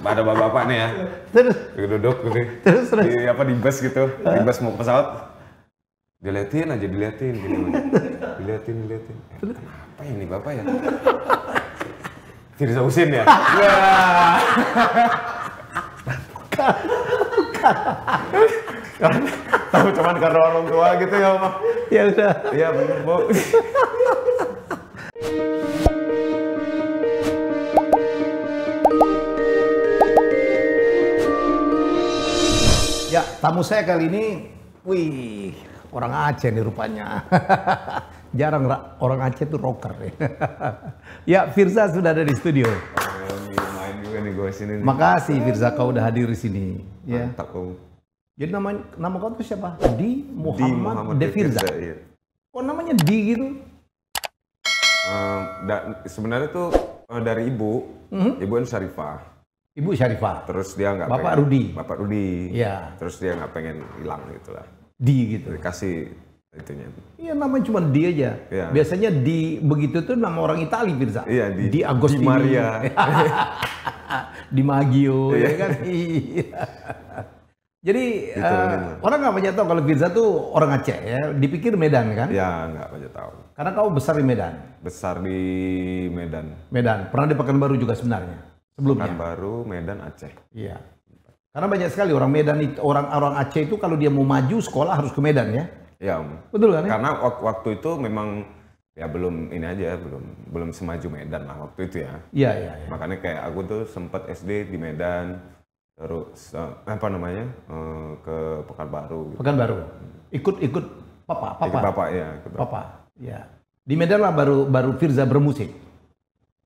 ada bapak-bapak nih ya. Terus Duduk gitu. terus Di bus gitu. Di bus mau ke pesawat. Diliatin aja, diliatin gini. Diliatin. Kenapa ini bapak ya? Firza Husein ya? Wah. Tahu cuman karena orang tua gitu ya, Pak. ya udah. Iya benar, Bu. Ya, tamu saya kali ini, wih, orang Aceh nih rupanya. Jarang orang Aceh tuh rocker ya. Ya, Firza sudah ada di studio. Main juga nih gue sini. Makasih Firza kau udah hadir di sini. Ya. Mantap, Om. Jadi nama kau tuh siapa? Di Muhammad De Firza. Iya. Kok namanya Di gitu? Sebenarnya tuh dari ibu, ibu kan Syarifah. Ibu Syarifah. Terus dia nggak Bapak pengen, Rudi. Bapak Rudi. Iya. Terus dia nggak pengen hilang gitu lah. Di gitu. Dikasih itunya. Iya, namanya cuma Di aja. Iya. Biasanya Di begitu tuh nama orang Itali Firza. Iya, Di Agostini. Di Maria. Di Maggio, Iya. ya kan? Iya. Jadi Gitu, orang nggak banyak tahu kalau Firza tuh orang Aceh ya. Dipikir Medan kan? Ya nggak banyak tahu. Karena kau besar di Medan. Besar di Medan. Medan. Pernah di Pekanbaru juga sebenarnya. Sebelumnya. Pekanbaru, Medan, Aceh. Iya. Karena banyak sekali orang Medan itu, orang Aceh itu kalau dia mau maju sekolah harus ke Medan ya. Ya, Om. Betul kan? Ya? Karena waktu itu memang ya belum ini aja, belum semaju Medan lah waktu itu ya. Iya, iya, iya. Makanya kayak aku tuh sempat SD di Medan, terus ke Pekanbaru. Gitu. Pekanbaru. Ikut papa. Ikut bapak ya. Ikut bapak. Papa. Ya. Di Medan lah baru Firza bermusik.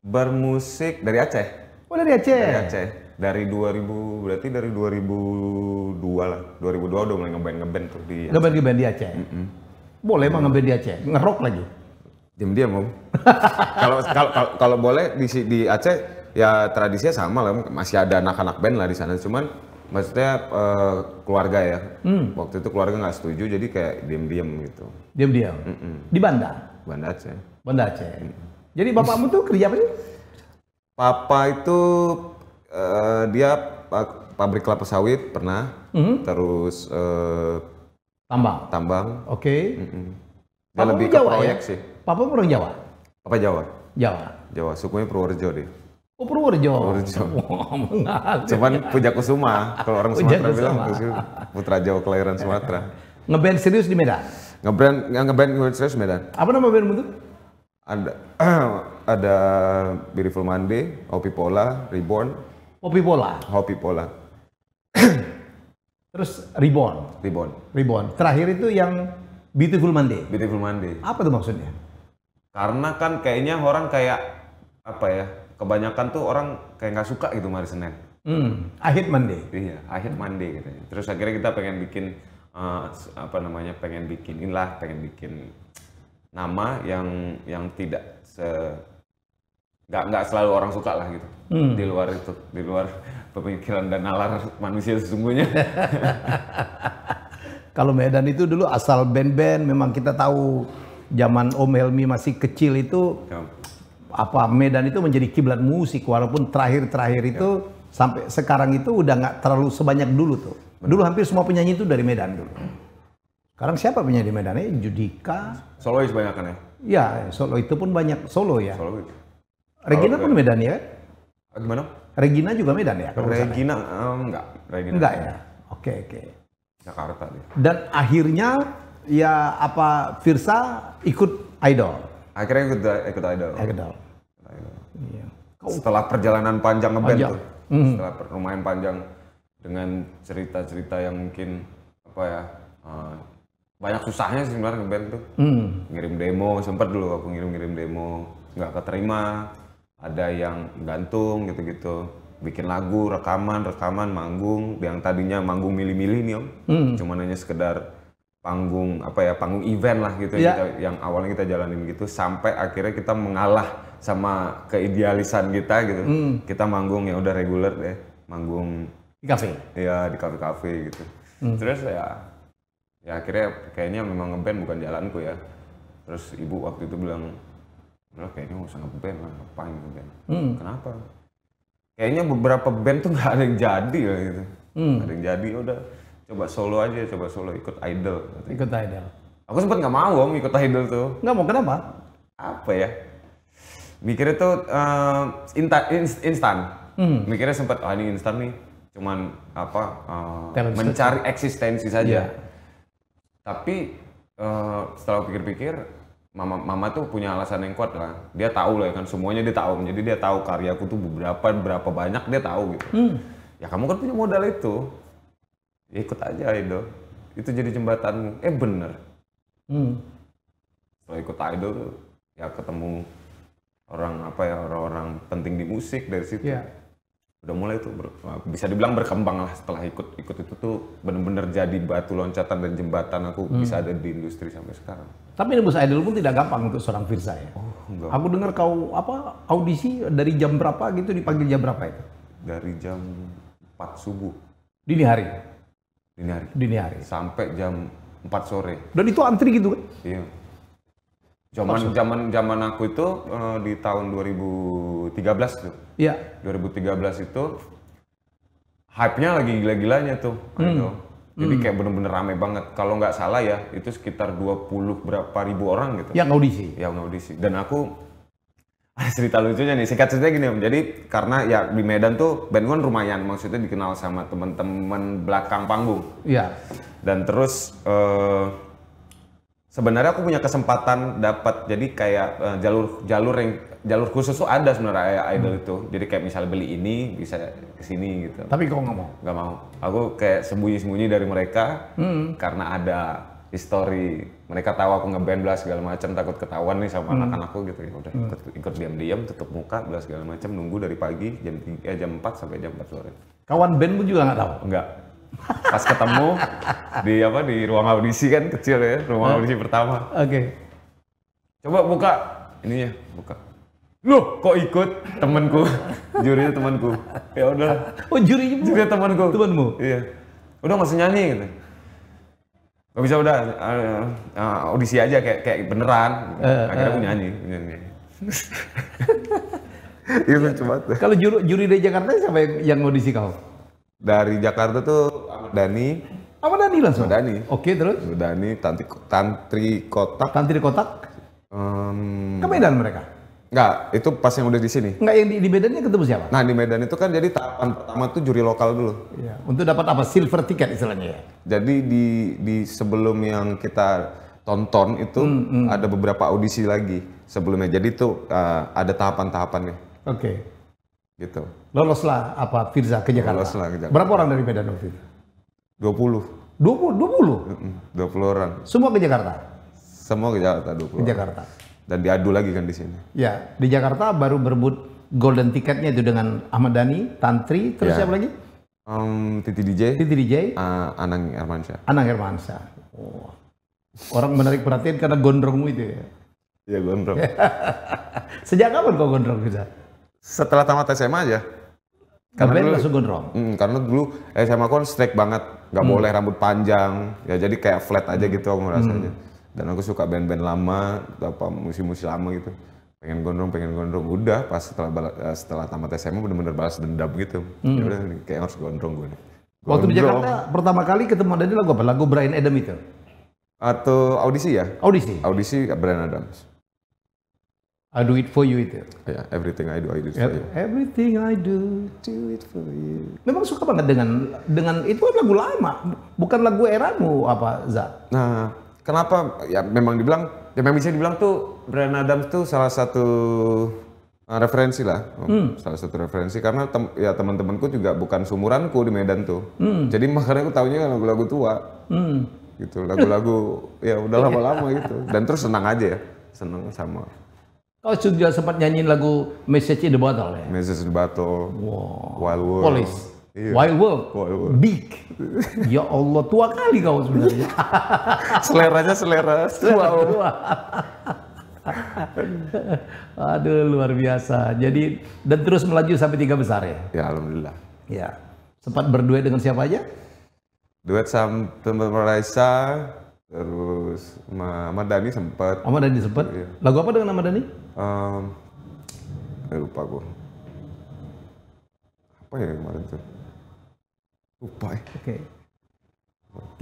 Bermusik dari Aceh. Oh, dari Aceh. Dari Aceh. Dari 2000, berarti dari 2002 lah. 2002 udah mulai ngeband tuh di Aceh. Ngeband di Aceh. Boleh emang ngeband di Aceh. Ngerok lagi. Diam-diam, Om. Kalau boleh di Aceh ya tradisinya sama lah, masih ada anak-anak band lah di sana. Cuman maksudnya keluarga ya. Waktu itu keluarga nggak setuju, jadi kayak diam-diam gitu. Diam-diam. Di Banda. Banda Aceh. Banda Aceh. Jadi bapakmu tuh kerja apa sih? Papa itu dia pabrik kelapa sawit pernah, terus tambang. Oke. Dia Papamu lebih ke Jawa, proyek ya? sih. Papa orang Jawa? Apa Jawa? Jawa. Sukunya Purworejo deh. Oh, Purworejo. Purworejo. Wah, mengalir. Cuman Puja Kusuma, kalau orang Puja Sumatera bilang Kusuma. Putra Jawa kelahiran Sumatera. Ngeband serius di Medan? Ngeband serius Medan. Apa nama bandmu tuh? Ada Beautiful Monday, Hopi Pola, Reborn, Hopi Pola. Hopi Pola, Terus Reborn. Reborn. Terakhir itu yang Beautiful Monday. Beautiful Monday. Apa tuh maksudnya? Karena kan kayaknya orang kayak apa ya? Kebanyakan tuh orang kayak nggak suka gitu hari Senin. I hate Monday. Iya, I hate Monday gitu. Terus akhirnya kita pengen bikin pengen bikin nama yang tidak nggak selalu orang suka lah gitu. Di luar pemikiran dan nalar manusia sesungguhnya. Kalau Medan itu dulu asal band-band, memang kita tahu zaman Om Helmi masih kecil itu Medan itu menjadi kiblat musik, walaupun terakhir itu sampai sekarang itu udah nggak terlalu sebanyak dulu tuh. Dulu hampir semua penyanyi itu dari Medan dulu. Sekarang siapa penyanyi di Medan? Judika. Solois banyak kan ya? Ya, solo itu pun banyak solo ya. Solo itu. Regina pun Medan ya? Gimana? Regina juga Medan ya? Regina enggak. Regina enggak ya? Oke. Jakarta dia. Dan akhirnya ya Firza ikut Idol. Akhirnya ikut Idol. Iya. Setelah perjalanan panjang ngeband tuh. Setelah lumayan panjang dengan cerita-cerita yang mungkin banyak susahnya sih sebenarnya ngeband tuh. Ngirim demo, sempat dulu aku ngirim demo nggak keterima. Ada yang gantung gitu-gitu. Bikin lagu, rekaman, manggung, yang tadinya manggung milih-milih nih Om, cuma hanya sekedar panggung event lah gitu yang awalnya kita jalanin gitu, sampai akhirnya kita mengalah sama keidealisan kita gitu, kita manggung ya udah reguler deh, manggung di kafe, ya di kafe gitu, terus ya akhirnya kayaknya memang ngeband bukan jalanku ya, terus ibu waktu itu bilang, kayaknya nggak usah ngeband lah, ngapain ngeband, kenapa? kayaknya beberapa band tuh nggak ada yang jadi lah gitu. Nggak ada yang jadi, udah coba solo aja, coba solo ikut idol. Ikut idol. Aku sempat nggak mau om ikut idol tuh. Nggak mau, kenapa? Apa ya? Mikirnya tuh instan. Mikirnya sempat, ini instan nih, cuman apa mencari eksistensi saja. Tapi setelah pikir-pikir, mama tuh punya alasan yang kuat lah. Dia tahu lah kan, semuanya dia tahu. Jadi dia tahu karyaku tuh berapa banyak dia tahu gitu. Ya kamu kan punya modal itu, ya ikut aja idol. Itu jadi jembatanmu. Bener. Setelah ikut idol tuh, ya ketemu orang-orang penting di musik dari situ. Udah mulai tuh bisa dibilang berkembang lah setelah ikut itu tuh bener-bener jadi batu loncatan dan jembatan aku bisa ada di industri sampai sekarang. Tapi nembus idol pun tidak gampang untuk seorang Firza ya. Enggak. Aku dengar kau audisi dari jam berapa gitu, dipanggil jam berapa itu? Dari jam 4 subuh. Dini hari. Dini hari. Sampai jam 4 sore. Dan itu antri gitu kan? Iya. Zaman aku itu di tahun 2013 tuh. Iya. 2013 itu hype-nya lagi gila-gilanya tuh. Gitu. Jadi kayak bener-bener rame banget. Kalau nggak salah ya, itu sekitar 20 berapa ribu orang gitu. Yang audisi? Yang audisi. Dan aku, ada cerita lucunya nih, singkat cerita gini om. Jadi karena ya di Medan tuh band kan lumayan, maksudnya dikenal sama teman-teman belakang panggung. Iya. Dan terus sebenarnya aku punya kesempatan dapat jadi kayak jalur khusus tuh ada sebenarnya idol itu. Jadi kayak misalnya beli ini bisa ke sini gitu. Tapi kau nggak mau? Nggak mau. Aku kayak sembunyi-sembunyi dari mereka karena ada histori. Mereka tahu aku ngeband belah segala macam, takut ketahuan nih sama anak-anakku gitu. Ya udah ikut diam-diam, tutup muka belah segala macam, nunggu dari pagi jam 4 sampai jam 4 sore. Kawan band pun juga nggak tahu? Enggak. Pas ketemu di ruang audisi kan kecil ya, ruang audisi pertama. Oke. Coba buka ininya, buka. Loh, kok ikut temanku? Jurinya temanku. Ya udah. Oh, jurinya temanku. Temanmu? Iya. Udah nggak usah nyanyi gitu. Gak bisa udah audisi aja kayak beneran. Akhirnya aku nyanyi. Iya lucu banget. Kalau juri dari Jakarta siapa yang audisi kau? Dari Jakarta tuh Ahmad Dhani. Ahmad Dhani langsung? Ahmad Dhani. Oke, terus? Ahmad Dhani, Tantri Kotak. Tantri Kotak? Ke Medan mereka? Enggak, itu pas yang udah di sini. Enggak, yang di Medannya ketemu siapa? Nah di Medan itu kan jadi tahapan pertama tuh juri lokal dulu. Iya. Untuk dapat apa? Silver ticket istilahnya ya? Jadi di sebelum yang kita tonton itu ada beberapa audisi lagi sebelumnya. Jadi tuh ada tahapan-tahapannya. Oke. Gitu. Loloslah Firza ke Jakarta? Loloslah ke Jakarta. Berapa orang dari Medan waktu itu? 20. 20? 20 orang. Semua ke Jakarta? Semua ke Jakarta, 20 ke Jakarta. Dan diadu lagi kan di sini. Ya, di Jakarta baru berebut golden ticketnya itu dengan Ahmad Dhani, Tantri, terus siapa lagi? Titi DJ. Titi DJ. Anang Hermansyah. Anang Hermansyah. Oh. Orang menarik perhatian karena gondrongmu itu ya? Iya, gondrong. Sejak kapan kau gondrong, Firza? Setelah tamat SMA aja. Karena dulu langsung gondrong? Karena dulu SMA kan strict banget. Nggak boleh rambut panjang. Ya jadi kayak flat aja gitu aku ngerasanya. Dan aku suka band-band lama, musik-musik lama gitu. Pengen gondrong. Udah pas setelah tamat SMA bener-bener balas dendam gitu. Ya udah kayak harus gondrong gue nih. Waktu di Jakarta pertama kali ketemu Dhani lagu apa? Lagu Bryan Adams itu? Atau audisi ya? Audisi Bryan Adams. I do it for you itu? Ya, everything I do it for you. Everything I do it for you. Memang suka banget dengan itu kan lagu lama, bukan lagu eramu apa, Za? Nah, kenapa? Ya memang bisa dibilang tuh Bryan Adams tuh salah satu referensi lah, salah satu referensi karena teman-temanku juga bukan sumuranku di Medan tuh, jadi makanya aku taunya lagu-lagu tua, gitu, lagu-lagu ya udah lama-lama gitu, dan terus senang aja ya, senang sama. Kau juga sempat nyanyiin lagu Message in the Bottle ya? Message in the Bottle, wow. Wild World, Police, iya. Wild World, Big, ya Allah tua kali kau sebenarnya. Seleranya selera tua. Aduh luar biasa. Jadi dan terus melaju sampai 3 besar ya? Ya alhamdulillah. Ya. Sempat berduet dengan siapa aja? Duet sama teman Raisa, terus Ahmad Dhani sempat. Ahmad Dhani sempat? Iya. Lagu apa dengan Ahmad Dhani? Lupa gue. Apa ya kemarin tuh? Lupa ya. Oke.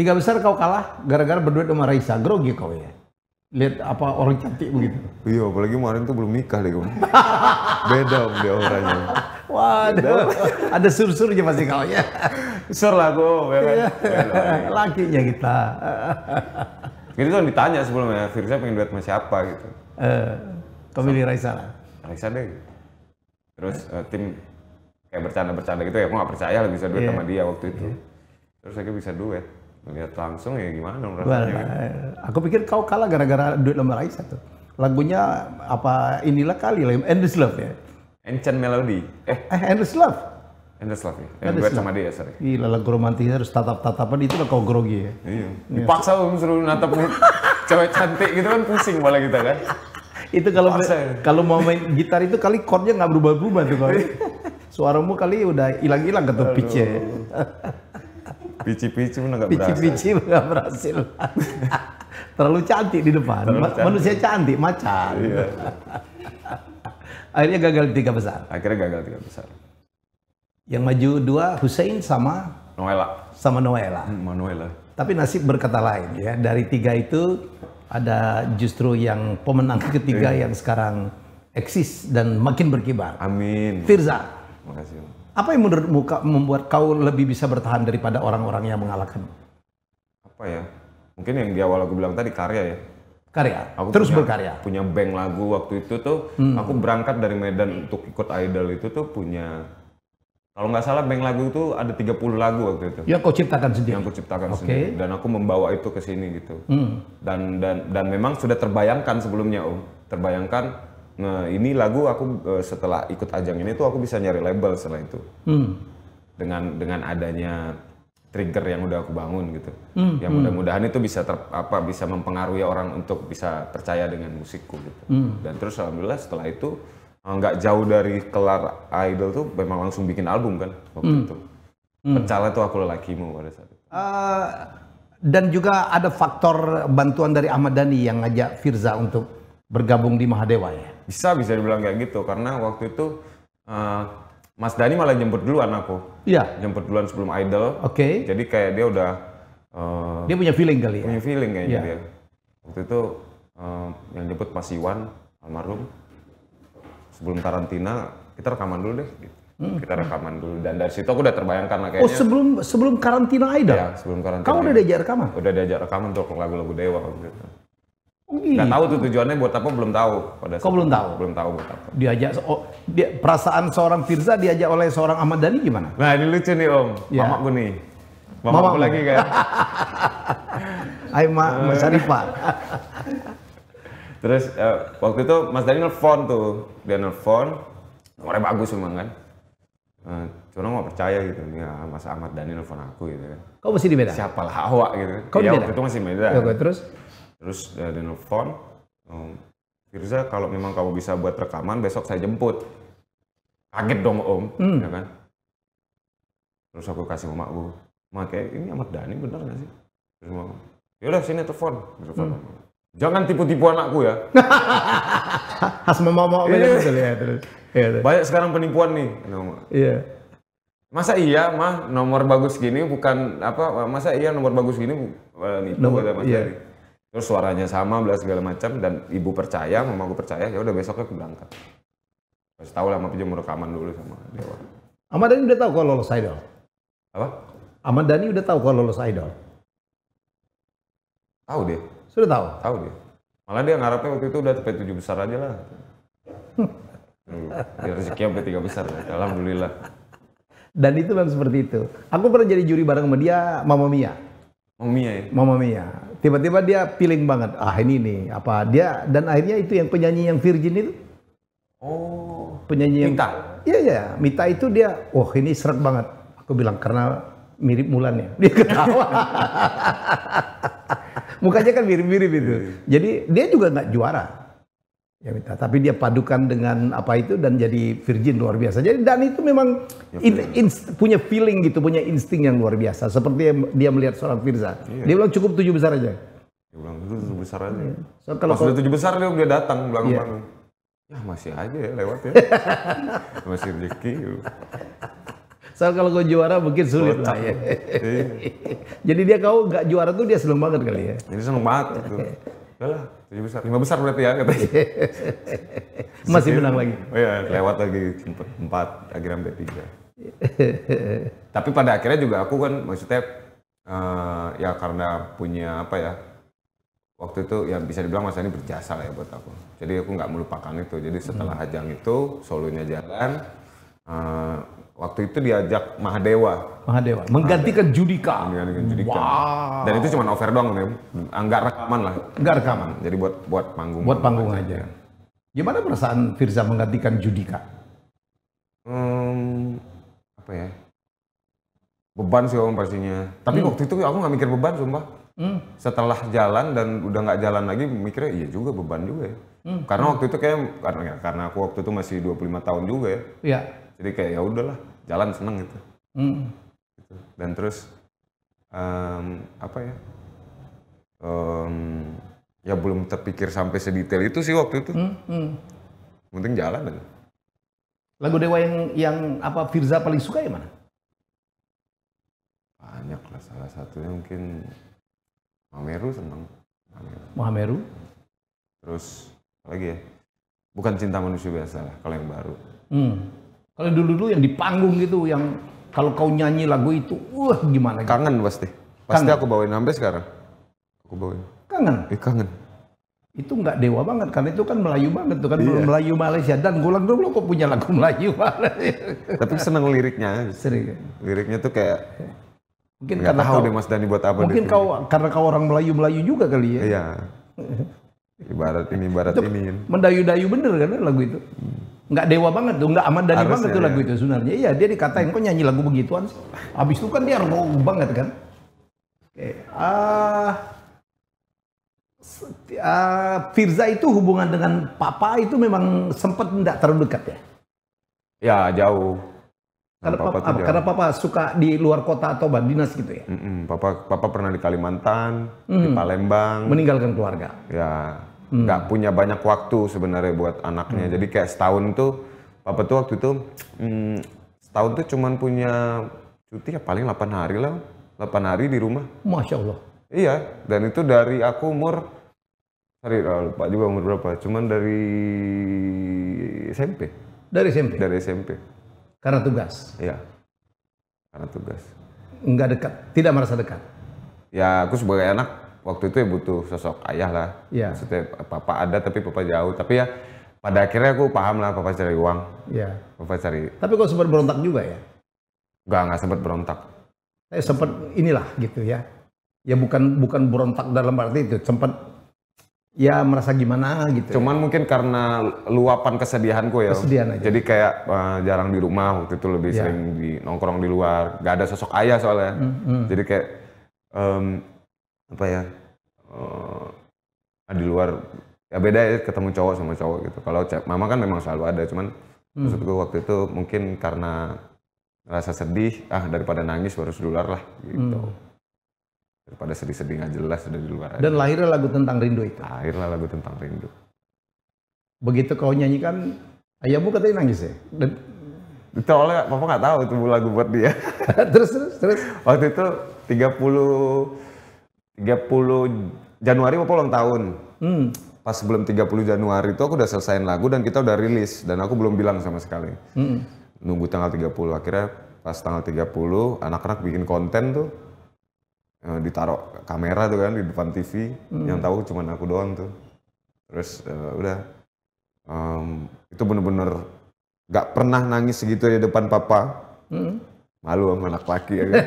3 besar kau kalah gara-gara berduet sama Raisa. Grogi kau ya. Lihat apa orang cantik begitu. Iya, apalagi kemarin tuh belum nikah deh, Om. Beda Om dia orangnya. Waduh, ada sur-surnya pasti kau ya. Sur lah aku, ya kan? Lakinya kita. Itu kan ditanya sebelumnya, Firza pengen duet sama siapa gitu. Kau milih Raisa lah. Raisa deh. Terus tim kayak bercanda-bercanda gitu ya, aku nggak percaya lah bisa duet sama dia waktu itu. Terus akhirnya bisa duet. Lihat langsung ya gimana rasanya. Aku pikir kau kalah gara-gara duet sama Raisa tuh. Lagunya apa inilah kali lah, Endless Love ya. Ancient Melody. Endless Love. Endless Love ya. Yang duet sama dia, sorry. Gila, lagu romantisnya harus tatap-tatapan, itu lah kau grogi ya. Iya. Dipaksa suruh natap cewek cantik gitu kan pusing malah kita kan. Itu kalau mau main gitar itu kali chordnya nggak berubah-ubah tuh kau. Suaramu kali udah hilang-hilang ke pitch-nya. Pici-pici pun nggak berhasil. Pici-pici nggak berhasil. Terlalu cantik di depan. Manusia cantik, macan. Iya. Akhirnya gagal di 3 besar. Akhirnya gagal 3 besar. Yang maju 2 Hussein sama Noella. Manuela. Tapi nasib berkata lain ya. Dari 3 itu ada justru yang pemenang ketiga yang sekarang eksis dan makin berkibar. Amin. Firza. Makasih. Apa yang menurutmu membuat kau lebih bisa bertahan daripada orang-orang yang mengalahkan? Apa ya? Mungkin yang di awal aku bilang tadi karya ya. Karya. Aku terus punya, berkarya. Punya bank lagu waktu itu tuh. Aku berangkat dari Medan untuk ikut Idol itu tuh punya. Kalau nggak salah bank lagu itu ada 30 lagu waktu itu. Yang kau ciptakan sendiri. Yang aku ciptakan sendiri. Dan aku membawa itu ke sini gitu. Dan memang sudah terbayangkan sebelumnya Om. Terbayangkan. Nah, ini lagu aku setelah ikut ajang ini tuh aku bisa nyari label setelah itu. Dengan adanya trigger yang udah aku bangun gitu. Yang mudah-mudahan itu bisa bisa mempengaruhi orang untuk bisa percaya dengan musikku gitu. Dan terus alhamdulillah setelah itu nggak jauh dari kelar Idol tuh memang langsung bikin album kan waktu itu. Pecahlah tuh Aku Lelakimu pada saat itu. Dan juga ada faktor bantuan dari Ahmad Dhani yang ngajak Firza untuk bergabung di Mahadewa ya? Bisa dibilang kayak gitu, karena waktu itu Mas Dhani malah jemput duluan aku. Iya. Jemput duluan sebelum Idol. Oke. Jadi kayak dia udah... dia punya feeling kali ya? Punya feeling kayaknya dia. Waktu itu yang jemput Mas Iwan, almarhum. Sebelum karantina, kita rekaman dulu deh. Gitu. Kita rekaman dulu, dan dari situ aku udah terbayangkan lah kayaknya. Oh sebelum karantina Idol? Iya, sebelum karantina. Kamu udah diajak rekaman? Udah diajak rekaman untuk lagu-lagu Dewa gitu. Gitu. Nggak tahu tuh tujuannya buat apa, belum tahu. Kau belum tahu? Belum tahu buat apa. Diajak, perasaan seorang Firza diajak oleh seorang Ahmad Dhani gimana? Nah ini lucu nih Om, ya. Mamaku nih. Mamaku lagi kan. Hai Mas Syarifah. Terus waktu itu Mas Dhani nelfon tuh. Dia nelfon, nomornya bagus memang kan. Cuma nggak percaya gitu, ya Mas Ahmad Dhani nelfon aku gitu kan. Kau masih di Medan? Siapalah awak gitu kan. Kau di Medan? Waktu itu masih Medan. Ya, Terus dia nelfon, Firza kalau memang kamu bisa buat rekaman besok saya jemput. Kaget dong Om, ya kan. Terus aku kasih mamaku, "Ma, kayak ini Ahmad Dhani bener nggak sih?" Terus mama, "Yaudah sini telepon." "Jangan tipu-tipu anakku ya." Khas mama betul ya terus. Banyak sekarang penipuan nih. Iya. Masa iya mah nomor bagus gini bukan apa? Masa iya nomor bagus gini nipu kata Mas Dhani. Terus suaranya sama, segala macam, dan ibu percaya, mamaku percaya, ya udah besoknya aku berangkat. Terus tahu lah, mau rekaman dulu sama Dewa. Ahmad Dhani udah tahu kalau lolos Idol? Apa? Ahmad Dhani udah tahu kalau lolos Idol? Tahu deh. Sudah tahu? Tahu deh. Malah dia ngarepnya waktu itu udah sampai 7 besar aja lah. Biar rezeki sampai 3 besar ya. Alhamdulillah. Dan itu memang seperti itu. Aku pernah jadi juri bareng sama dia, Mama Mia. Mama Mia. Tiba-tiba dia feeling banget. Ah ini nih apa dia, dan akhirnya itu yang penyanyi yang Virgin itu. Oh. Penyanyi yang Mita. Iya. Mita itu dia. Oh ini seret banget. Aku bilang karena mirip Mulan ya. Dia ketawa. Mukanya kan mirip-mirip itu. Jadi dia juga nggak juara. Ya Mita. Tapi dia padukan dengan apa itu dan jadi Virgin luar biasa. Jadi dan itu memang punya feeling gitu, punya insting yang luar biasa. Seperti dia melihat seorang Firza. Iya. Dia bilang cukup 7 besar aja. Dia bilang 7 besar aja. Iya. So, kalau pas udah 7 besar dia datang belakang-belakang. Ya masih aja ya lewat ya. Masih rezeki. Soal kalau kau juara mungkin sulit lah ya. Jadi dia kau nggak juara tuh dia seneng banget kali ya. Jadi seneng banget gitu. Udah lah, 7 besar. 5 besar berarti ya katanya. Masih menang lagi. Oh iya, lewat lagi 4, akhirnya sampai 3. Tapi pada akhirnya juga aku kan maksudnya ya karena punya apa ya, waktu itu ya bisa dibilang Mas Dhani berjasa lah ya buat aku. Jadi aku nggak melupakan itu. Jadi setelah ajang itu solonya jalan, waktu itu diajak Mahadewa menggantikan Judika. Wow. Dan itu cuma over doang nih, nggak rekaman lah. Nggak rekaman. Jadi buat panggung. Buat panggung aja. Gimana perasaan Firza menggantikan Judika? Apa ya? Beban sih om pastinya. Tapi waktu itu aku nggak mikir beban sumpah. Setelah jalan dan udah nggak jalan lagi mikirnya iya juga beban juga ya. Karena waktu itu kayak karena aku waktu itu masih 25 tahun juga ya. Iya. Jadi kayak ya udahlah jalan seneng gitu. Gitu. Dan terus apa ya? Ya belum terpikir sampai sedetail itu sih waktu itu. Penting jalan aja. Lagu Dewa yang apa Firza paling suka yang mana? Banyak lah, salah satunya mungkin Mahameru seneng. Mahameru. Terus apa lagi ya? Bukan Cinta Manusia Biasa lah kalau yang baru. Kalau dulu yang di panggung gitu, yang kalau kau nyanyi lagu itu, gimana? Kangen pasti. Pasti aku bawain sampai sekarang. Aku bawain. Kangen? Kangen. Itu nggak Dewa banget, karena itu kan Melayu banget tuh kan, Melayu Malaysia. Dan Gulang dulu kok punya lagu Melayu Malaysia. Tapi seneng liriknya. Sering. Liriknya tuh kayak mungkin nggak karena tahu kau, deh Mas Dhani buat apa. mungkin karena kau orang Melayu juga kali ya. Iya. Ibarat ini. Mendayu-dayu bener kan lagu itu. Nggak Dewa banget tuh, nggak Ahmad Dhani banget tuh lagu itu sebenarnya. Iya, dia dikatain kok nyanyi lagu begituan. Habis itu kan dia raw banget kan. Firza itu hubungan dengan Papa itu memang sempat nggak terlalu dekat ya? Ya jauh. Karena Papa suka di luar kota atau dinas gitu ya? Papa pernah di Kalimantan, di Palembang. Meninggalkan keluarga? Ya, nggak punya banyak waktu sebenarnya buat anaknya. Jadi kayak setahun tuh, Papa tuh waktu itu setahun tuh cuman punya cuti ya paling 8 hari lah. 8 hari di rumah. Masya Allah. Iya, dan itu dari aku umur, lupa juga umur berapa, cuman dari SMP. Dari SMP? Dari SMP. Karena tugas? Iya, karena tugas. Nggak dekat? Tidak merasa dekat? Ya, aku sebagai anak, waktu itu ya butuh sosok ayah lah. Ya. Maksudnya papa ada, tapi papa jauh. Tapi ya, pada akhirnya aku paham lah, papa cari uang. Iya. Papa cari. Tapi kok sempat berontak juga ya? Nggak sempat berontak. Sempat inilah gitu ya. Ya bukan berontak dalam arti itu, sempat ya merasa gimana gitu. Cuman ya. Mungkin karena luapan kesedihanku ya. Kesedihan aja. Jadi kayak jarang di rumah, waktu itu lebih sering nongkrong di luar. Gak ada sosok ayah soalnya. Jadi kayak apa ya, di luar ya beda ya ketemu cowok sama cowok gitu. Kalau mama kan memang selalu ada, cuman maksudku waktu itu mungkin karena rasa sedih, daripada nangis baru sedular lah gitu. Daripada sedih-sedih nggak jelas udah di luar aja. Dan lahirnya lagu tentang rindu itu? Lahirlah lagu tentang rindu. Begitu kau nyanyikan, ayahmu katanya nangis ya? Itu oleh papa nggak tahu itu lagu buat dia. terus. Waktu itu 30 Januari papa ulang tahun. Pas sebelum 30 Januari itu aku udah selesaiin lagu dan kita udah rilis. Dan aku belum bilang sama sekali. Nunggu tanggal 30, akhirnya pas tanggal 30 anak-anak bikin konten tuh. Ditaruh kamera tuh kan di depan TV, yang tahu cuma aku doang tuh. Terus udah itu bener-bener gak pernah nangis segitu di depan papa. Malu sama anak laki ya kan.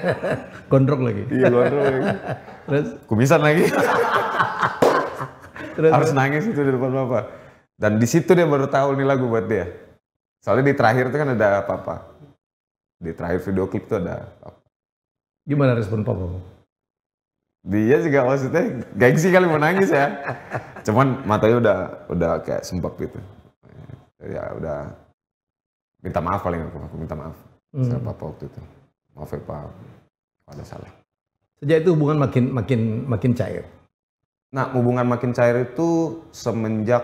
Gondrong lagi. Iya gondrong lagi. Terus kumisan lagi. Harus nangis itu di depan papa. Dan di situ dia baru tahu nih lagu buat dia. Soalnya di terakhir itu kan ada papa. Di terakhir video klip tuh ada papa. Gimana respon papa? Dia juga maksudnya gengsi kali mau nangis ya. Cuman matanya udah kayak sembab gitu. Ya udah minta maaf paling aku minta maaf sama papa waktu itu. Maaf ya pak, ada salah. Sejak itu hubungan makin cair. Nah hubungan makin cair itu semenjak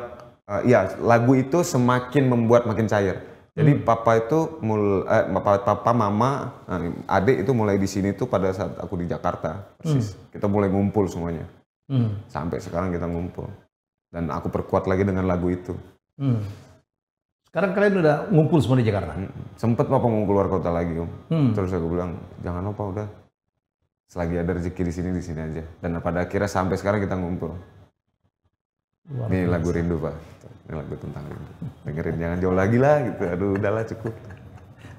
ya lagu itu semakin membuat makin cair. Jadi papa itu papa, mama, adik itu mulai di sini tuh pada saat aku di Jakarta, persis. Kita mulai ngumpul semuanya. Sampai sekarang kita ngumpul. Dan aku perkuat lagi dengan lagu itu. Sekarang kalian udah ngumpul semua di Jakarta? Sempet papa mau keluar kota lagi, Om. Terus aku bilang, jangan apa udah. Selagi ada rezeki di sini aja. Dan pada akhirnya sampai sekarang kita ngumpul. Ini lagu rindu, Pak. Ini lagu tentang rindu. Dengerin jangan jauh lagi lah gitu. Aduh, udahlah cukup.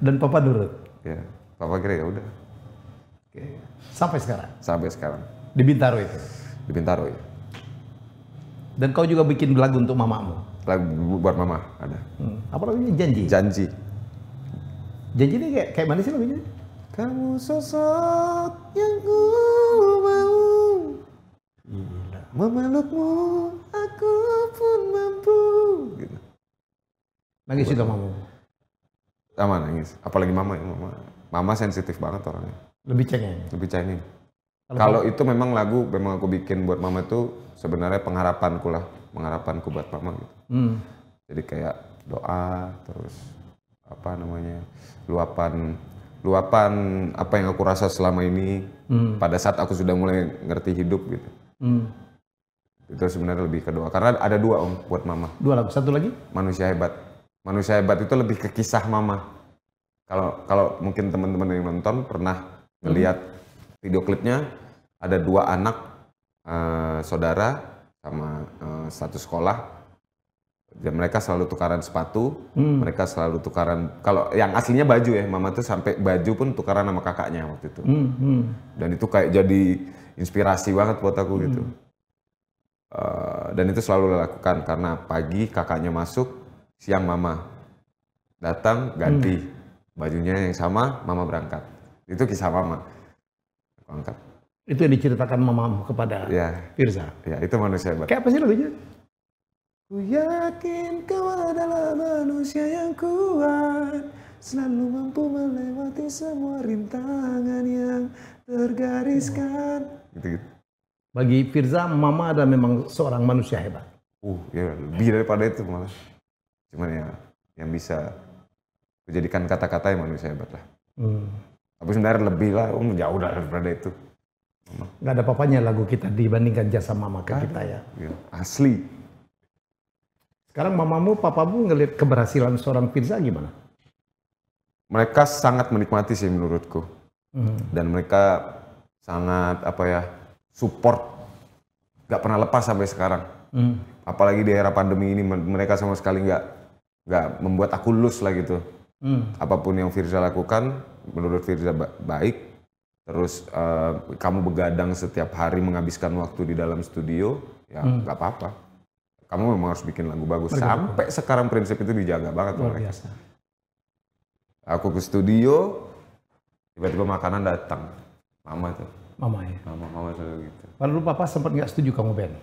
Dan papa nurut? Ya, papa kira ya udah. Oke. Sampai sekarang? Sampai sekarang. Di Bintaro itu? Di Bintaro ya. Dan kau juga bikin lagu untuk mamamu? Lagu buat mama ada. Apa lagunya? Janji? Janji. Janji ini kayak mana sih lagunya? Kamu sosok yang ku mau. Gila. Memelukmu, aku pun mampu. Gitu. Nangis juga mamamu? Sama nangis. Apalagi mama ya. Mama sensitif banget orangnya. Lebih cengeng? Lebih cengeng. Kalau itu memang lagu memang aku bikin buat mama itu sebenarnya pengharapanku lah. Pengharapanku buat mama gitu. Jadi kayak doa, terus apa namanya, luapan apa yang aku rasa selama ini pada saat aku sudah mulai ngerti hidup gitu. Itu sebenarnya lebih ke doa. Karena ada dua Om buat mama. Dua lagu, satu lagi? Manusia Hebat. Manusia Hebat itu lebih ke kisah mama. Kalau mungkin teman-teman yang nonton pernah melihat video klipnya, ada dua anak saudara sama satu sekolah. Dan mereka selalu tukaran sepatu, mereka selalu tukaran, kalau yang aslinya baju ya, mama tuh sampai baju pun tukaran sama kakaknya waktu itu. Dan itu kayak jadi inspirasi banget buat aku gitu. Dan itu selalu dilakukan karena pagi kakaknya masuk, siang mama datang ganti bajunya yang sama, mama berangkat. Itu kisah mama. Aku angkat. Itu yang diceritakan mamamu kepada Firza? Ya, itu Manusia Hebat. Kayak apa sih lagunya? Ku yakin kau adalah manusia yang kuat, selalu mampu melewati semua rintangan yang tergariskan. Gitu. Bagi Firza, mama adalah memang seorang manusia hebat. Ya lebih daripada itu malah. Cuman ya yang bisa menjadikan kata-kata yang manusia hebat lah. Tapi sebenarnya lebih lah, jauh daripada itu. Gak ada papanya lagu kita dibandingkan jasa mama ke kita ya. Asli. Sekarang mamamu, papamu ngelihat keberhasilan seorang Firza gimana? Mereka sangat menikmati sih menurutku. Dan mereka sangat support. Gak pernah lepas sampai sekarang. Apalagi di era pandemi ini mereka sama sekali nggak membuat aku lulus lah gitu. Apapun yang Firza lakukan, menurut Firza baik. Terus kamu begadang setiap hari menghabiskan waktu di dalam studio, ya nggak apa-apa. Kamu memang harus bikin lagu bagus. Sampai sekarang prinsip itu dijaga banget luar mereka. Biasa. Aku ke studio, tiba-tiba makanan datang. Mama tuh. Mama ya? Mama selalu gitu. Lalu papa sempat nggak setuju kamu band?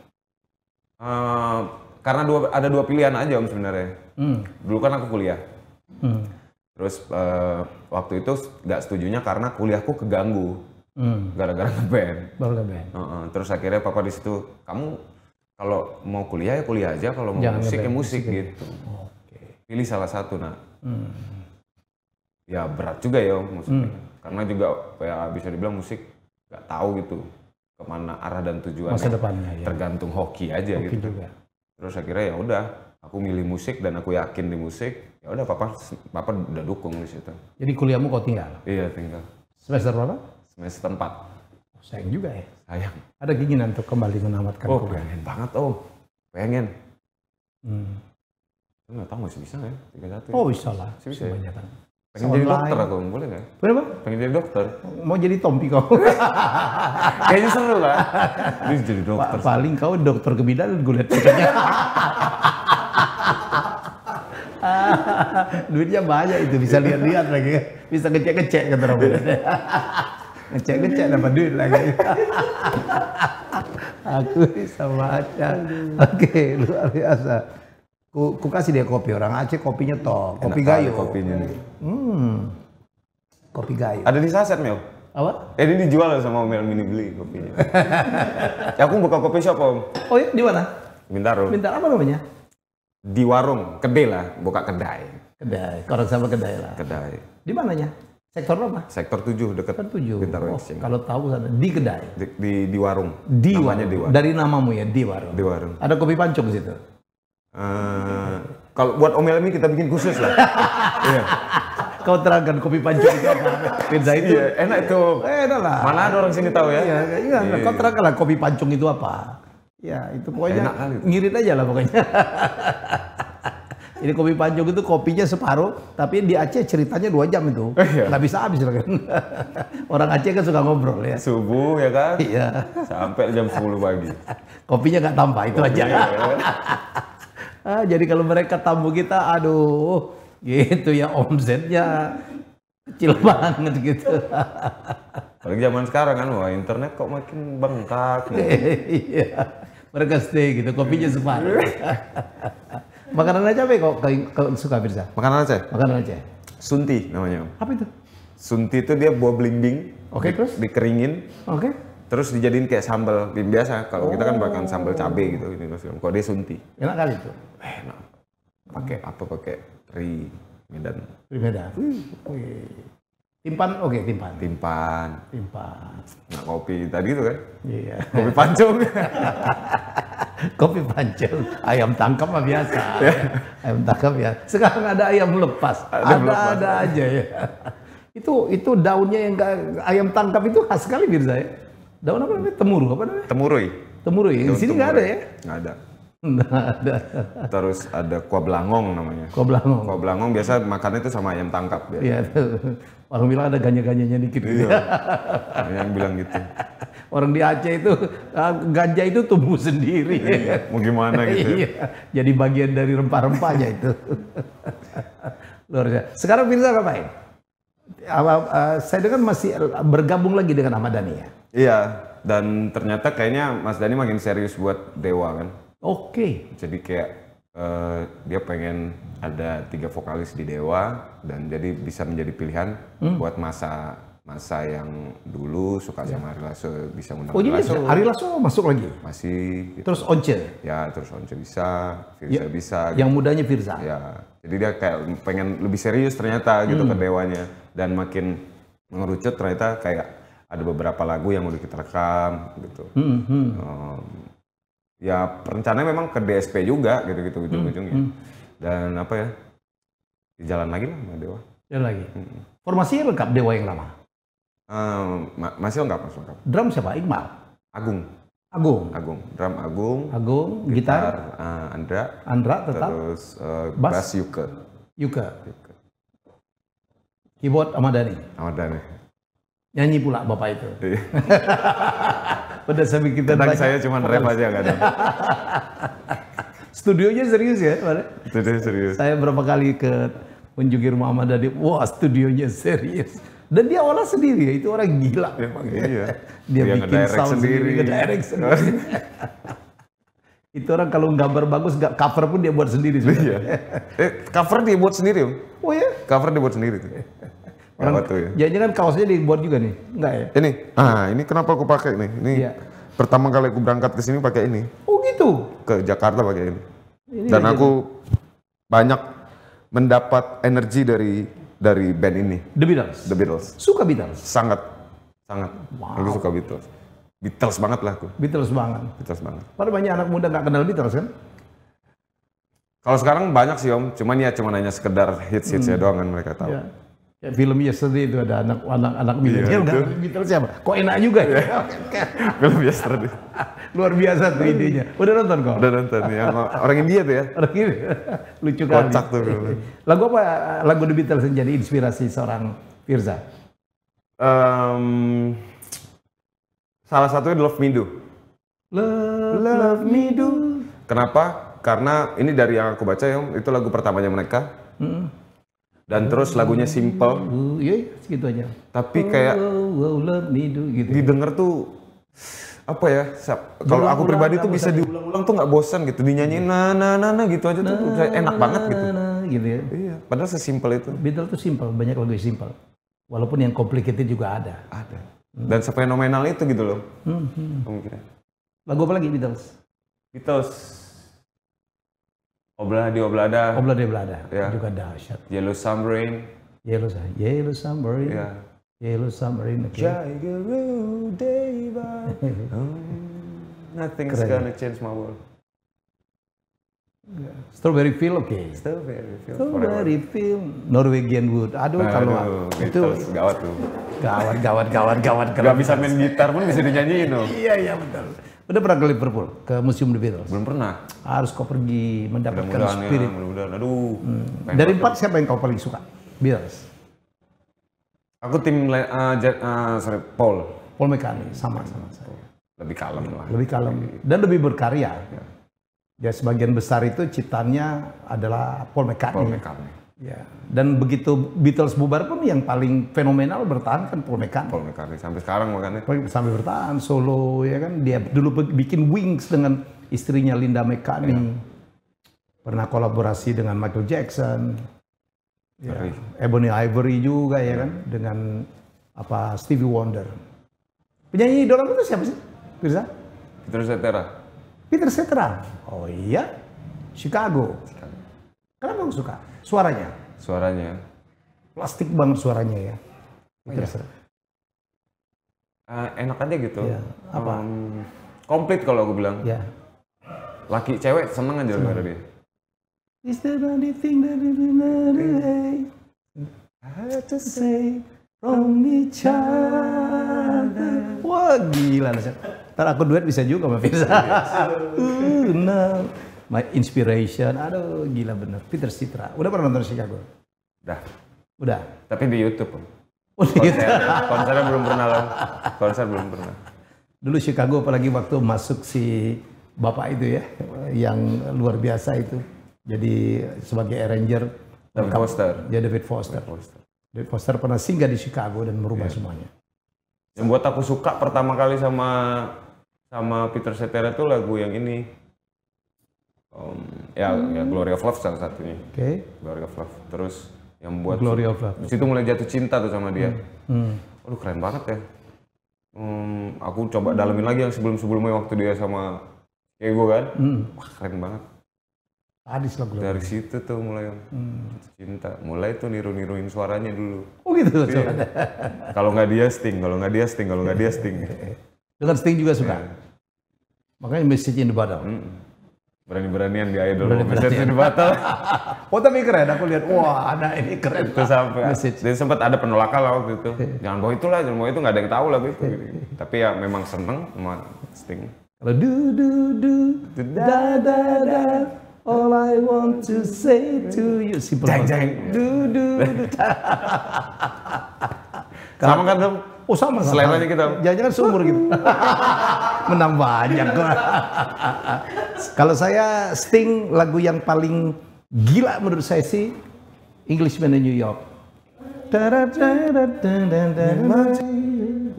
Karena ada dua pilihan aja Om sebenarnya. Dulu kan aku kuliah. Terus waktu itu nggak setujunya karena kuliahku keganggu. Gara-gara ngeband. Baru ngeband. Terus akhirnya papa di situ, kamu kalau mau kuliah ya kuliah aja, kalau mau musik ya musik gitu. Pilih salah satu, nak. Ya berat juga ya musiknya. Karena juga ya bisa dibilang musik nggak tahu gitu kemana arah dan tujuannya. Masa depannya ya. Tergantung hoki aja hoki gitu. Juga. Terus akhirnya ya udah, aku milih musik dan aku yakin di musik. Ya udah papa udah dukung di situ. Jadi kuliahmu kau tinggal? Iya tinggal. Semester berapa? Semester 4. Sayang juga ya. Sayang. Ada keinginan untuk kembali menamatkan kuliah? Pengen banget Om. Pengen. Nggak tahu masih bisa nggak ya? 31 ya? Bisa lah. Masih bisa ya? Kan. Pengen jadi dokter aku, boleh nggak? Kenapa? Pengen jadi dokter. Mau jadi Tompi kau? Kayaknya seru kan? Ini jadi dokter. Paling kau dokter kebidanan gue lihat ceritanya. Duitnya banyak itu, bisa lihat-lihat lagi. Bisa ngecek-ngecek kata orang. Ngecek-ngecek dapat duit lagi. Aku bisa baca. Oke, luar biasa. Ku kasih dia kopi, orang Aceh kopinya toh, kopi gayo. Kopinya nih. Kopi gayo. Ada di saset Mel. Apa? Ini dijual sama Mel Mini beli kopinya. Ya aku buka kopi shop Om. Oh iya, di mana? Bintaro. Bintaro apa namanya? Di warung, kedai lah, buka kedai. Kedai, orang sama kedai lah. Kedai. Di mananya? Sektor apa? Sektor 7 dekat Sektor 7. Bintaro Oh, Exchange. kalau tahu sana di kedai. Di warung. Di Namanya warung. di warung. Dari namamu ya, di warung. Di warung. Ada kopi pancong di situ. Kalau buat Om Helmi kita bikin khusus lah. Iya. Kau terangkan kopi pancong itu apa? Pizza itu. Iya, enak itu. Enak lah. Mana ada orang sini tahu ya? Iya. Kau terangkan lah kopi pancong itu apa? Ya, itu pokoknya Enak kali. ngirit aja lah pokoknya. Ini kopi pancong itu kopinya separuh, tapi di Aceh ceritanya 2 jam itu. Iya. Nggak bisa habis lah kan. Orang Aceh kan suka ngobrol ya. Subuh ya kan? Iya. Sampai jam 10 pagi. Kopinya nggak tambah, itu aja. Jadi kalau mereka tamu kita, aduh, gitu ya omsetnya kecil banget gitu. Apalagi zaman sekarang kan, wah internet kok makin bengkak. Iya, mereka stay gitu, kopinya separuh. Makanan Aceh apa ya kau suka Firza? Makanan Aceh? Makanan Aceh. Sunti namanya. Apa itu? Sunti itu dia buah belimbing. Oke, terus? Dikeringin. Oke. Terus dijadiin kayak sambal biasa. Kalau kita kan bahkan sambal cabai gitu. Kalau dia sunti. Enak kali itu. Enak. Pakai apa? Pakai teri Medan. Di Medan. Wih. Timpan, oke timpan. Timpan. Nah kopi tadi itu kan? Iya. Kopi pancong. Kopi pancong. Ayam tangkap mah biasa. Ayam tangkap ya. Sekarang ada ayam lepas. Ada aja ya. Itu daunnya yang ayam tangkap itu khas sekali Firza ya. Daun apa namanya? Temuru apa namanya? Temurui. Temuru ya. Di sini nggak ada ya? Nggak ada. Nggak ada. Terus ada kuah belangong namanya. Kuah belangong. Kuah belangong biasa makannya itu sama ayam tangkap. Iya. Orang bilang ada ganja-ganjanya dikit. Iya. Yang bilang gitu. Orang di Aceh itu ganja itu tumbuh sendiri. Iya. Mau gimana gitu. Iya. Jadi bagian dari rempah-rempahnya itu. Luar biasa. Sekarang Firza ngapain? Saya dengar masih bergabung lagi dengan Ahmad Dhani ya? Iya. Dan ternyata kayaknya Mas Dhani makin serius buat Dewa kan. Oke. Jadi kayak dia pengen ada 3 vokalis di Dewa dan jadi bisa menjadi pilihan buat masa yang dulu suka sama Ari Lasso, bisa undang Oh jadi Ari Lasso masuk lagi? Masih. Gitu. Terus Once? Ya terus Once bisa, Firza bisa. Yang mudanya Firza? Ya, jadi dia kayak pengen lebih serius ternyata gitu ke Dewanya. Dan makin mengerucut ternyata kayak ada beberapa lagu yang udah kita rekam gitu. Ya rencananya memang ke DSP juga gitu-gitu ujung-ujungnya. Dan apa ya, jalan lagi lah sama Dewa. Jalan lagi? Formasinya lengkap Dewa yang lama? Masih lengkap. Drum siapa? Iqbal? Agung. Drum Agung. Gitar? Andra tetap. Terus bass Yuka. Keyboard Ahmad Dhani. Nyanyi pula bapak itu. Iya. Udah sampai kita tentang saya cuma rap aja kadang. Studionya serius ya? Studionya serius. Saya berapa kali ke kunjungi rumah Ahmad Dhani, wah studionya serius. Dan dia olah sendiri ya, itu orang gila. Iya. Dia bikin sound sendiri, ngedirect sendiri. Itu orang kalau gambar bagus, cover pun dia buat sendiri. Iya. Cover dia buat sendiri Om. Oh ya? Cover dia buat sendiri. Orang jangan kaosnya dibuat juga nih, enggak ya? Ini kenapa aku pakai nih? Ini pertama kali aku berangkat ke sini pakai ini. Oh gitu? Ke Jakarta pakai ini. Dan aku banyak mendapat energi dari band ini. The Beatles. Suka Beatles? Sangat. Wow. Aku suka Beatles. Beatles banget lah aku. Beatles banget. Padahal banyak anak muda nggak kenal Beatles kan? Kalau sekarang banyak sih Om, cuman hanya sekedar hits-hitsnya doang kan mereka tahu. Ya. Kayak film Yesterday itu ada anak milenial nggak Beatles siapa? Kok enak juga ya? Film Yesterday. Luar biasa tuh idenya. Udah nonton kok? Udah nonton, yang orang India tuh ya? Orang India. Lucu kali. Kocak tuh. Lagu apa? Lagu The Beatles yang jadi inspirasi seorang Firza? Salah satunya Love Me Do. Love Me Do. Kenapa? Karena ini dari yang aku baca ya, itu lagu pertamanya mereka. Dan terus lagunya simple. Iya, segitu aja. Tapi kayak love me do gitu. Didengar tuh apa ya? Kalau aku pribadi tuh bisa diulang-ulang tuh nggak bosan gitu, dinyanyiin na gitu aja tuh enak banget gitu. Gitu ya. Iya, padahal sesimpel itu. Beatles tuh simple, banyak lagu yang simple. Walaupun yang complicated juga ada. Ada. Dan sefenomenal itu gitu loh. Lagu apa lagi Beatles? Obladi Oblada. Obladi Oblada Ya. juga dahsyat. Yellow Submarine. Yellow Submarine. Ya. Yellow Submarine. Okay. Jaigaro Deva. Nothing's gonna change my world. Strawberry Field, oke. Strawberry Field, Norwegian Wood. Aduh, kalau itu gawat tuh. Gawat. Gak bisa main gitar pun bisa dinyanyiin loh. Iya betul. Udah pernah ke Liverpool, ke Museum The Beatles? Belum pernah. Harus kau pergi mendapatkan Mudah-mudahan spirit. ya, mudah-mudahan. Aduh. Dari 4 siapa yang kau paling suka? Beatles. Aku tim Paul. Paul McCartney, sama saya. Lebih kalem lah. Lebih kalem dan lebih berkarya. Ya sebagian besar itu ciptaannya adalah Paul McCartney. Ya. Dan begitu Beatles bubar pun yang paling fenomenal bertahan kan Paul McCartney. Paul McCartney sampai sekarang makanya. Sampai bertahan solo ya kan. Dia dulu bikin Wings dengan istrinya Linda McCartney. Pernah kolaborasi dengan Michael Jackson. Ya. Ebony Ivory juga ya kan dengan Stevie Wonder. Penyanyi idola itu siapa sih? Firza? Peter Cetera. Oh iya, Chicago. Kenapa kamu suka? Suaranya. Plastik banget suaranya ya. Peter Cetera. Enak aja gitu. Ya. Apa? Komplit kalau aku bilang. Ya. Laki cewek seneng aja dengar dia. Is there anything that I have to say from each other? Wah gila. Ntar aku duet bisa juga sama Firza. No. My inspiration. Aduh gila bener. Peter Cetera. Udah pernah nonton Chicago? Udah. Tapi di YouTube. Konsernya belum pernah lah. Konser belum pernah. Dulu Chicago apalagi waktu masuk si bapak itu ya. Yang luar biasa itu. Jadi sebagai arranger. David Foster. Ya David Foster. David Foster pernah singgah di Chicago dan merubah semuanya. Yang buat aku suka pertama kali sama Peter Cetera itu lagu yang ini. Ya Glory of Love salah satunya. Oke. Glory of Love. Terus yang buat Glory of Love. Di situ mulai jatuh cinta tuh sama dia. Aduh keren banget ya. Aku coba dalemin lagi yang sebelum-sebelumnya waktu dia sama kayak gue kan. Wah keren banget. Sadis lagu. Dari situ tuh mulai jatuh cinta. Mulai tuh niru-niruin suaranya dulu. Oh gitu. Kalau nggak dia Sting, kalau nggak dia Sting. Dengan Sting juga suka. Makanya Message in the Bottle. Berani-beranian di Idol. Message in the Bottle. Oh tapi keren, aku lihat. Wah ada ini keren. Itu sampai. Dan sempat ada penolakan lah waktu itu. Jangan bawa itulah, nggak ada yang tahu lah gitu. Tapi ya memang seneng sama Sting. Kalau da. All I want to say to you. Simple jang. Sama kan Tom? Oh sama. Seleranya kita. Jangan seumur gitu. Menang banyak. Kalau saya Sting lagu yang paling gila menurut saya sih Englishman in New York.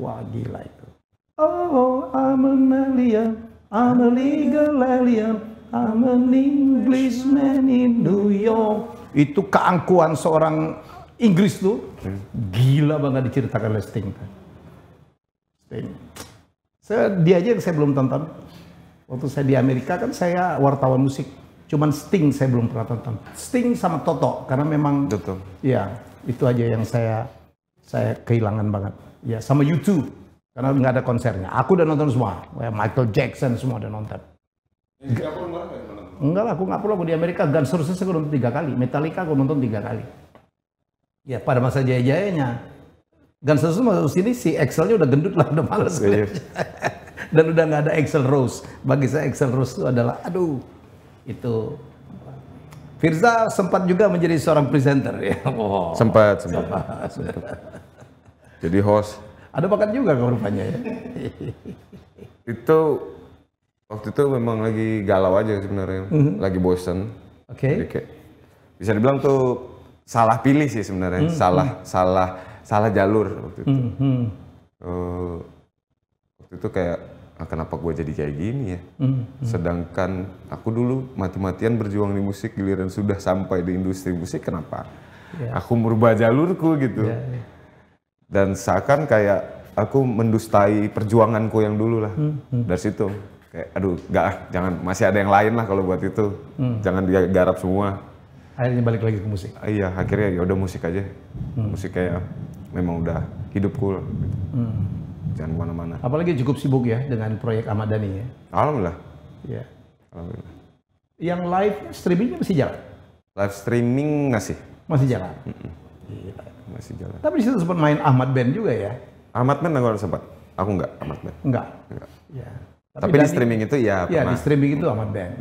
Wah gila itu. Oh I'm an alien, I'm a legal alien. I'm an Englishman in New York. Itu keangkuhan seorang Inggris tuh gila banget diceritakan oleh Sting. Dia aja yang saya belum tonton. Waktu saya di Amerika kan saya wartawan musik. Cuman Sting saya belum pernah tonton. Sting sama Toto karena memang betul. Ya itu aja yang saya kehilangan banget. Ya sama U2 karena nggak ada konsernya. Aku udah nonton semua. Michael Jackson semua udah nonton. Enggak lah, aku nggak perlu. Aku di Amerika Guns N' Roses aku nonton 3 kali, Metallica aku nonton 3 kali. Ya pada masa jaya-jayanya Guns N' Roses masuk sini si Axl-nya udah gendut lah, udah males. Dan udah nggak ada Axl Rose. Bagi saya Axl Rose itu adalah, itu. Firza sempat juga menjadi seorang presenter ya. Oh. Sempat. Jadi host. Ada bakat juga kau rupanya ya. Itu waktu itu memang lagi galau aja sebenarnya, lagi bosen. Oke. Bisa dibilang tuh salah pilih sih sebenarnya, salah jalur waktu itu. Waktu itu kayak kenapa gue jadi kayak gini ya? Sedangkan aku dulu mati-matian berjuang di musik, giliran sudah sampai di industri musik, kenapa? Aku merubah jalurku gitu. Dan seakan kayak aku mendustai perjuanganku yang dulu lah. Dari situ Kayak aduh nggak, jangan, masih ada yang lain lah kalau buat itu. Jangan digarap semua. Akhirnya balik lagi ke musik. Iya, akhirnya ya udah musik aja. Musik kayak memang udah hidupku. Gitu. Jangan kemana-mana. Apalagi cukup sibuk ya dengan proyek Ahmad Dhani ya. Alhamdulillah. Iya. Alhamdulillah. Yang live streamingnya masih jalan? Live streaming nggak sih? Masih jalan. Gila. Masih jalan. Tapi di situ sempat main Ahmad Band juga ya? Ahmad Band aku sempat. Aku nggak Ahmad Band. Enggak. Ya. Tapi di streaming itu ya pernah. pernah. Di streaming itu Ahmad Band.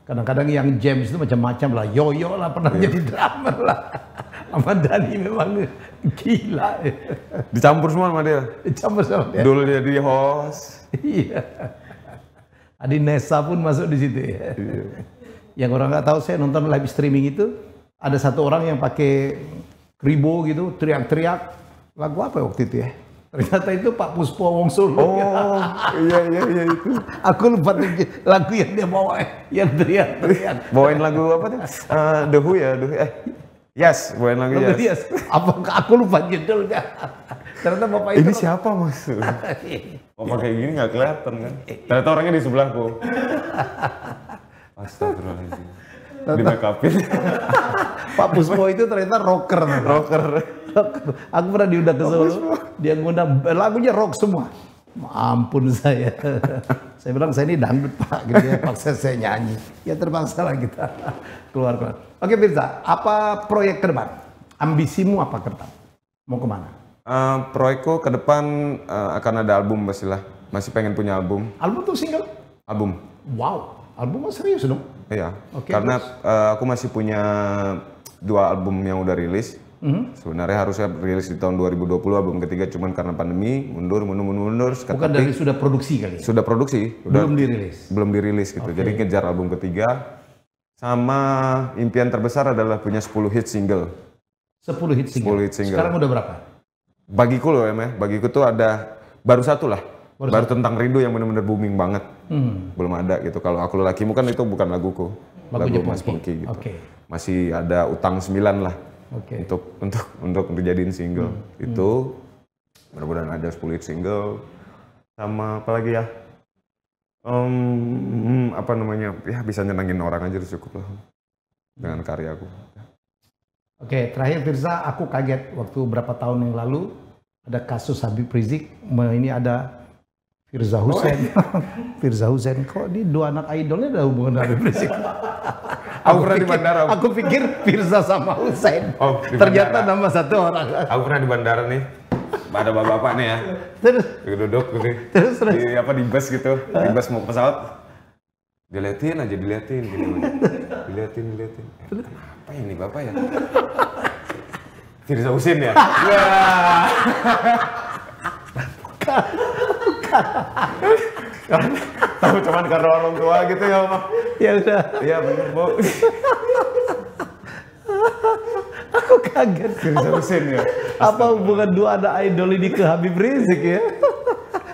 Kadang-kadang yang James itu macam-macam lah, Yoyo lah pernah jadi drummer lah. Ahmad Dhani memang gila. Dicampur semua sama dia. Dicampur sama dia. Dulu jadi host. Iya. Adi Nesa pun masuk di situ ya. Iya. Yang orang nggak tahu, saya nonton live streaming itu ada satu orang yang pakai kribo gitu, teriak-teriak. Lagu apa waktu itu ya? Ternyata itu Pak Puspo Wong Solo. Oh, iya itu. Aku lupa lagu yang dia bawa, yang teriak-teriak. Bawain lagu apa tuh? The Who ya, The Who. Yes, bawain lagu Yes. Apa aku lupa judulnya. Ternyata Bapak itu. Ini siapa Mas? Bapak kayak gini nggak kelihatan kan? Ternyata orangnya di sebelahku. Astagfirullahaladzim. Di make upin. Pak Puspo itu ternyata rocker. Rocker. Aku pernah diundang ke Solo, dia ngundang lagunya rock semua. Ampun saya. Saya bilang saya ini dangdut Pak, gitu ya, paksa saya nyanyi. Ya terpaksa lah kita keluar. Oke Firza, apa proyek ke depan? Ambisimu apa ke depan? Mau kemana? Proyekku ke depan akan ada album pastilah. Masih pengen punya album. Album tuh single? Album. Wow, album serius dong? Iya, okay, karena aku masih punya 2 album yang udah rilis. Sebenarnya harusnya rilis di tahun 2020 album ketiga, cuman karena pandemi mundur. Bukan dari sudah produksi kali? Sudah produksi, belum dirilis. Belum dirilis gitu. Okay. Jadi ngejar album ketiga. Sama impian terbesar adalah punya 10 hit single. 10 hit single. Sekarang udah berapa? Bagiku loh ya, bagiku tuh ada baru 1 lah. Baru Tentang Rindu yang benar-benar booming banget. Belum ada gitu. Kalau Aku Lelakimu kan itu bukan laguku. Lagu Mas Pongki gitu. Okay. Masih ada Utang 9 lah. Okay. Untuk dijadiin single. Itu mudah-mudahan ada 10 hit single. Sama apa lagi ya? Apa namanya? Ya bisa nyenengin orang aja cukup lah dengan karyaku. Oke, terakhir Firza, aku kaget waktu berapa tahun yang lalu ada kasus Habib Rizik, ini ada Firza Hussein. Firza Hussein, kok ini 2 anak idolnya ada hubungan Habib Rizik? Aku pernah di bandara. Aku pikir Firza sama Hussein. Oh, ternyata bandara. Nama satu orang. Aku pernah di bandara nih. Ada bapak-bapak nih ya. Terus duduk gitu. Terus di bus gitu. Di bus mau ke pesawat. Diliatin aja gini. Diliatin. Apa ini Bapak ya? Firza Hussein ya? Tahu cuman karena orang tua gitu ya, Pak. Ya udah. Iya benar, Bu. Aku kaget. Firza Hussein ya. Apa hubungan 2 anak idol ini ke Habib Rizik ya?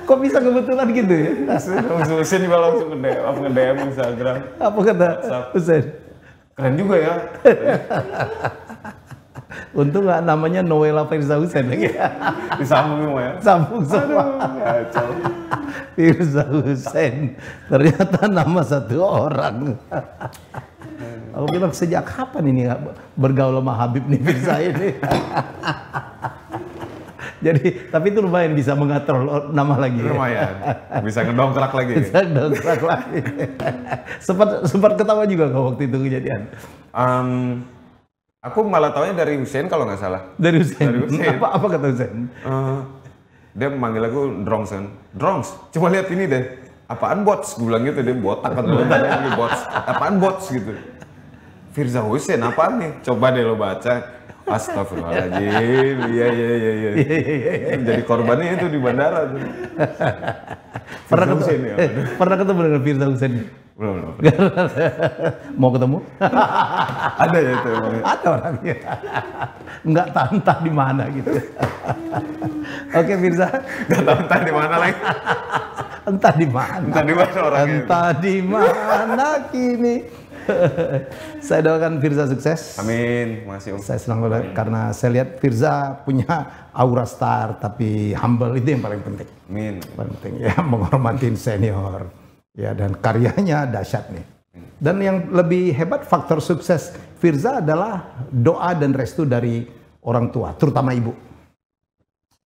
Kok bisa kebetulan gitu ya? Hussein juga langsung nge-DM Instagram. Apa kata Hussein? Keren juga ya. Untung nggak namanya Noella Firza Hussein lagi. Disambung semua ya? Sambung semua. Firza Hussein. Ternyata nama satu orang. Aku bilang sejak kapan ini bergaul sama Habib nih Firza ini. Jadi, tapi itu lumayan bisa mengatur nama lagi. Lumayan, bisa ngedongkrak lagi. Bisa ngedongkrak lagi. sempat ketawa juga kok waktu itu kejadian. Aku malah taunya dari Hussein kalau nggak salah. Dari Hussein? Apa kata Hussein? Dia manggil aku Drongs kan. Drongs, coba lihat ini deh. Apaan bots? Gue bilang gitu, dia botak kan. Tanya bots. Apaan bots gitu. Firza Hussein, apaan nih? Coba deh lo baca. Astagfirullahaladzim, iya. Jadi korbannya itu di bandara tuh. Pernah ketemu dengan Firza Hussein? Belum. Mau ketemu? Ada ya itu. Ada orangnya. Enggak tahu entah di mana gitu. Oke Firza. Enggak tahu entah di mana lagi. Entah di mana. Entah di mana orangnya. Entah di mana kini. Saya doakan Firza sukses. Amin, makasih Om. Saya senang banget karena saya lihat Firza punya aura star tapi humble, itu yang paling penting. Amin. Paling penting ya, menghormatin senior. Ya, dan karyanya dahsyat nih. Dan yang lebih hebat faktor sukses Firza adalah doa dan restu dari orang tua, terutama ibu.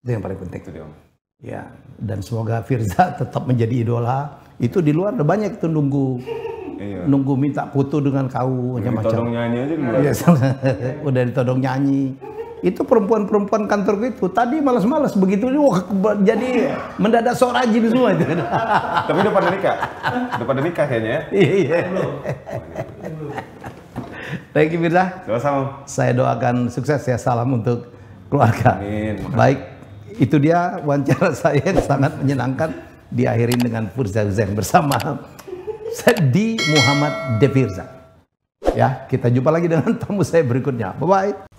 Itu yang paling penting. Itu dia, Om. Ya, dan semoga Firza tetap menjadi idola. Itu di luar ada banyak itu nunggu minta foto dengan kau Udah ditodong nyanyi aja mulai. Iya, udah ditodong nyanyi. Itu perempuan-perempuan kantorku itu tadi malas-malas begitu jadi mendadak sok rajin semua itu. Tapi udah pada nikah kayaknya ya. Iya. Thank you Firza. Sama-sama. Saya doakan sukses ya, salam untuk keluarga. Amin. Baik, itu dia wawancara saya yang sangat menyenangkan, diakhirin dengan Firza Hussein bersama di Muhammad De Firza. Ya, kita jumpa lagi dengan tamu saya berikutnya. Bye-bye.